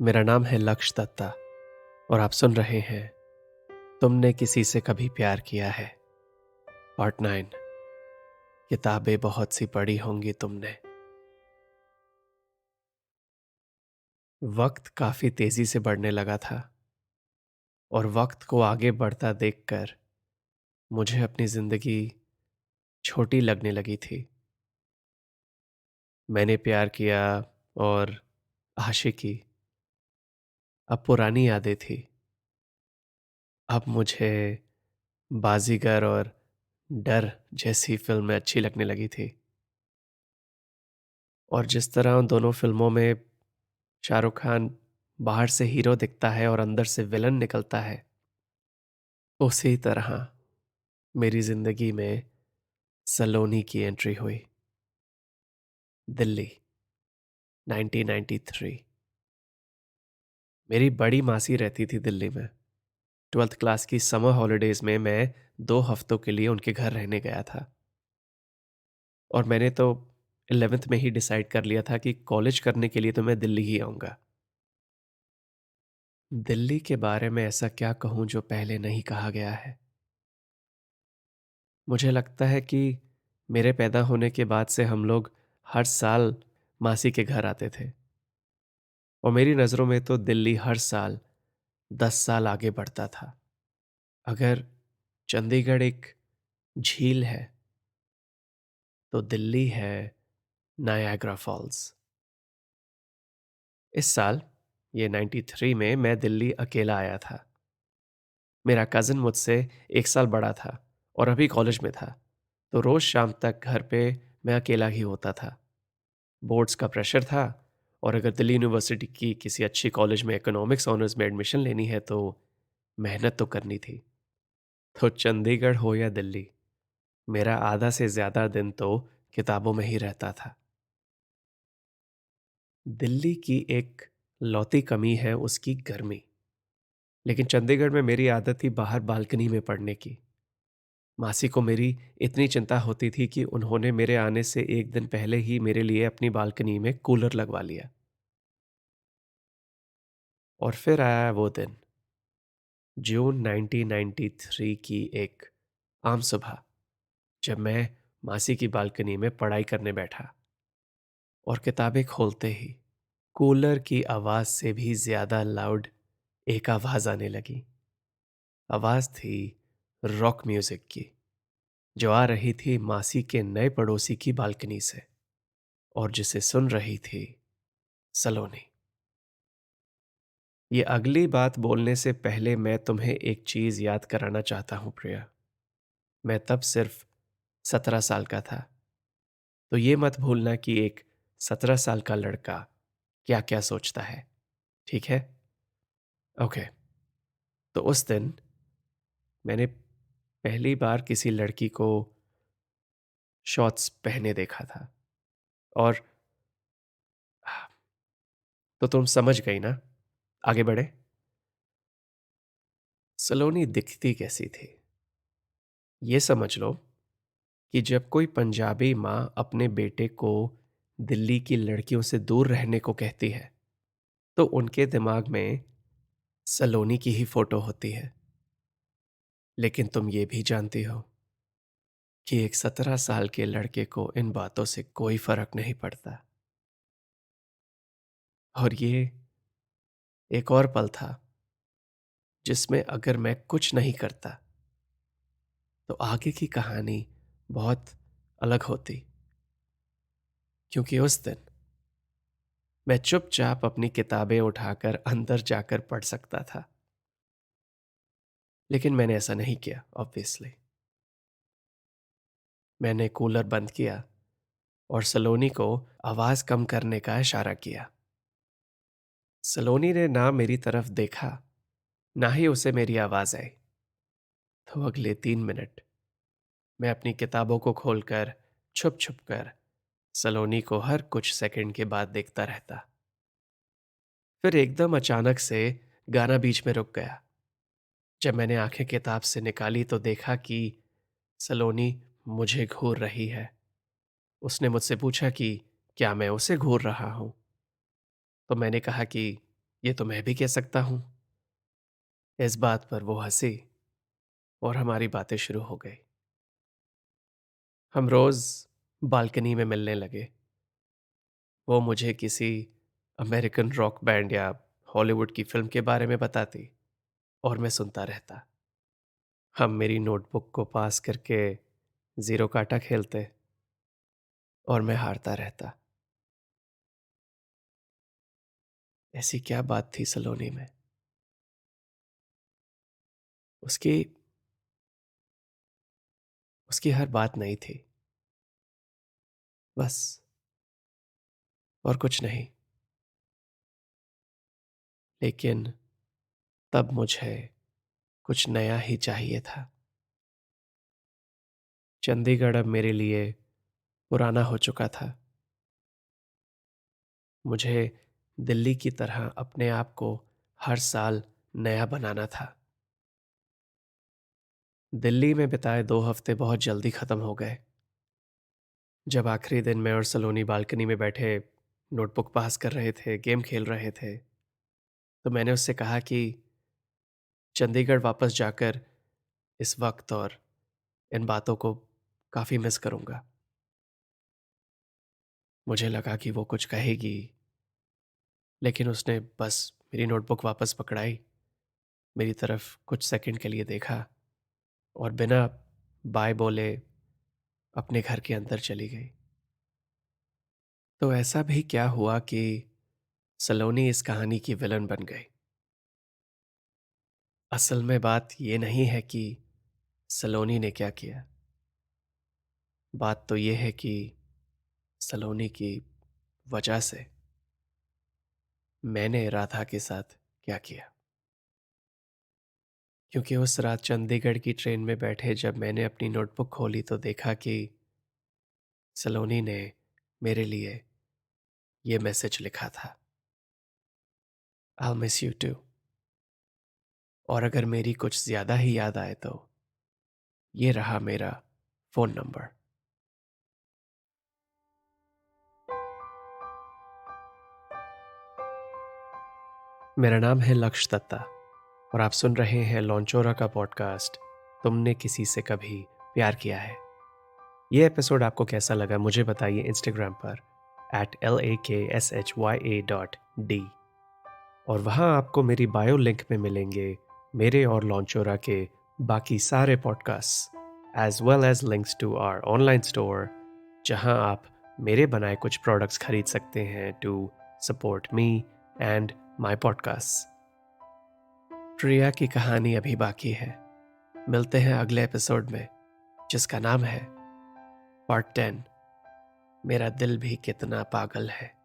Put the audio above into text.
मेरा नाम है लक्ष्य दत्ता और आप सुन रहे हैं तुमने किसी से कभी प्यार किया है पार्ट 9। किताबें बहुत सी पढ़ी होंगी तुमने। वक्त काफी तेजी से बढ़ने लगा था और वक्त को आगे बढ़ता देखकर मुझे अपनी जिंदगी छोटी लगने लगी थी। मैंने प्यार किया और आशिकी अब पुरानी यादें थी। अब मुझे बाजीगर और डर जैसी फिल्में अच्छी लगने लगी थी। और जिस तरह उन दोनों फिल्मों में शाहरुख खान बाहर से हीरो दिखता है और अंदर से विलन निकलता है, उसी तरह मेरी जिंदगी में सलोनी की एंट्री हुई। दिल्ली 1993। मेरी बड़ी मासी रहती थी दिल्ली में। 12th क्लास की समर हॉलिडेज में मैं 2 हफ्तों के लिए उनके घर रहने गया था। और मैंने तो 11th में ही डिसाइड कर लिया था कि कॉलेज करने के लिए तो मैं दिल्ली ही आऊंगा। दिल्ली के बारे में ऐसा क्या कहूं जो पहले नहीं कहा गया है। मुझे लगता है कि मेरे पैदा होने के बाद से हम लोग हर साल मासी के घर आते थे। और मेरी नज़रों में तो दिल्ली हर साल 10 साल आगे बढ़ता था। अगर चंडीगढ़ एक झील है तो दिल्ली है नायाग्रा फॉल्स। इस साल ये 93 में मैं दिल्ली अकेला आया था। मेरा कज़न मुझसे 1 साल बड़ा था और अभी कॉलेज में था, तो रोज़ शाम तक घर पे मैं अकेला ही होता था। बोर्ड्स का प्रेशर था और अगर दिल्ली यूनिवर्सिटी की किसी अच्छी कॉलेज में इकोनॉमिक्स ऑनर्स में एडमिशन लेनी है तो मेहनत तो करनी थी। तो चंडीगढ़ हो या दिल्ली, मेरा आधा से ज़्यादा दिन तो किताबों में ही रहता था। दिल्ली की एक लौती कमी है उसकी गर्मी, लेकिन चंडीगढ़ में मेरी आदत थी बाहर बालकनी में पढ़ने की। मासी को मेरी इतनी चिंता होती थी कि उन्होंने मेरे आने से एक दिन पहले ही मेरे लिए अपनी बालकनी में कूलर लगवा लिया। और फिर आया वो दिन, जून 1993 की एक आम सुबह, जब मैं मासी की बालकनी में पढ़ाई करने बैठा और किताबें खोलते ही कूलर की आवाज से भी ज्यादा लाउड एक आवाज आने लगी। आवाज थी रॉक म्यूजिक की, जो आ रही थी मासी के नए पड़ोसी की बालकनी से और जिसे सुन रही थी सलोनी। ये अगली बात बोलने से पहले मैं तुम्हें एक चीज याद कराना चाहता हूं प्रिया। मैं तब सिर्फ 17 साल का था, तो ये मत भूलना कि एक 17 साल का लड़का क्या क्या सोचता है। ठीक है? ओके। तो उस दिन मैंने पहली बार किसी लड़की को शॉर्ट्स पहने देखा था। और तो तुम समझ गई ना? आगे बढ़े। सलोनी दिखती कैसी थी ये समझ लो कि जब कोई पंजाबी माँ अपने बेटे को दिल्ली की लड़कियों से दूर रहने को कहती है, तो उनके दिमाग में सलोनी की ही फोटो होती है। लेकिन तुम ये भी जानती हो कि एक 17 साल के लड़के को इन बातों से कोई फर्क नहीं पड़ता। और ये एक और पल था जिसमें अगर मैं कुछ नहीं करता तो आगे की कहानी बहुत अलग होती। क्योंकि उस दिन मैं चुपचाप अपनी किताबें उठाकर अंदर जाकर पढ़ सकता था, लेकिन मैंने ऐसा नहीं किया ऑब्वियसली। मैंने कूलर बंद किया और सलोनी को आवाज कम करने का इशारा किया। सलोनी ने ना मेरी तरफ देखा, ना ही उसे मेरी आवाज आई। तो अगले 3 मिनट मैं अपनी किताबों को खोलकर छुप छुप कर सलोनी को हर कुछ सेकंड के बाद देखता रहता। फिर एकदम अचानक से गाना बीच में रुक गया। जब मैंने आंखें किताब से निकाली तो देखा कि सलोनी मुझे घूर रही है। उसने मुझसे पूछा कि क्या मैं उसे घूर रहा हूं। तो मैंने कहा कि ये तो मैं भी कह सकता हूं। इस बात पर वो हंसी और हमारी बातें शुरू हो गई। हम रोज बालकनी में मिलने लगे। वो मुझे किसी अमेरिकन रॉक बैंड या हॉलीवुड की फिल्म के बारे में बताती और मैं सुनता रहता। हम मेरी नोटबुक को पास करके जीरो काटा खेलते और मैं हारता रहता। ऐसी क्या बात थी सलोनी में? उसकी उसकी हर बात नहीं थी, बस, और कुछ नहीं। लेकिन तब मुझे कुछ नया ही चाहिए था। चंडीगढ़ अब मेरे लिए पुराना हो चुका था। मुझे दिल्ली की तरह अपने आप को हर साल नया बनाना था। दिल्ली में बिताए 2 हफ्ते बहुत जल्दी खत्म हो गए। जब आखिरी दिन मैं और सलोनी बालकनी में बैठे नोटबुक पास कर रहे थे, गेम खेल रहे थे, तो मैंने उससे कहा कि चंडीगढ़ वापस जाकर इस वक्त और इन बातों को काफी मिस करूंगा। मुझे लगा कि वो कुछ कहेगी, लेकिन उसने बस मेरी नोटबुक वापस पकड़ाई, मेरी तरफ कुछ सेकंड के लिए देखा और बिना बाय बोले अपने घर के अंदर चली गई। तो ऐसा भी क्या हुआ कि सलोनी इस कहानी की विलन बन गई? असल में बात यह नहीं है कि सलोनी ने क्या किया। बात तो यह है कि सलोनी की वजह से मैंने राधा के साथ क्या किया। क्योंकि उस रात चंडीगढ़ की ट्रेन में बैठे जब मैंने अपनी नोटबुक खोली तो देखा कि सलोनी ने मेरे लिए यह मैसेज लिखा था, I'll miss you too। और अगर मेरी कुछ ज्यादा ही याद आए तो ये रहा मेरा फोन नंबर। मेरा नाम है लक्ष्य दत्ता और आप सुन रहे हैं लॉन्चोरा का पॉडकास्ट तुमने किसी से कभी प्यार किया है। ये एपिसोड आपको कैसा लगा मुझे बताइए इंस्टाग्राम पर @LAKSHYA.D। और वहाँ आपको मेरी बायो लिंक में मिलेंगे मेरे और लॉन्चोरा के बाकी सारे podcast as well as links to our online store, जहाँ आप मेरे बनाए कुछ प्रोडक्ट्स खरीद सकते हैं to support me and my podcast. Priya की कहानी अभी बाकी है। मिलते हैं अगले एपिसोड में, जिसका नाम है पार्ट 10, मेरा दिल भी कितना पागल है।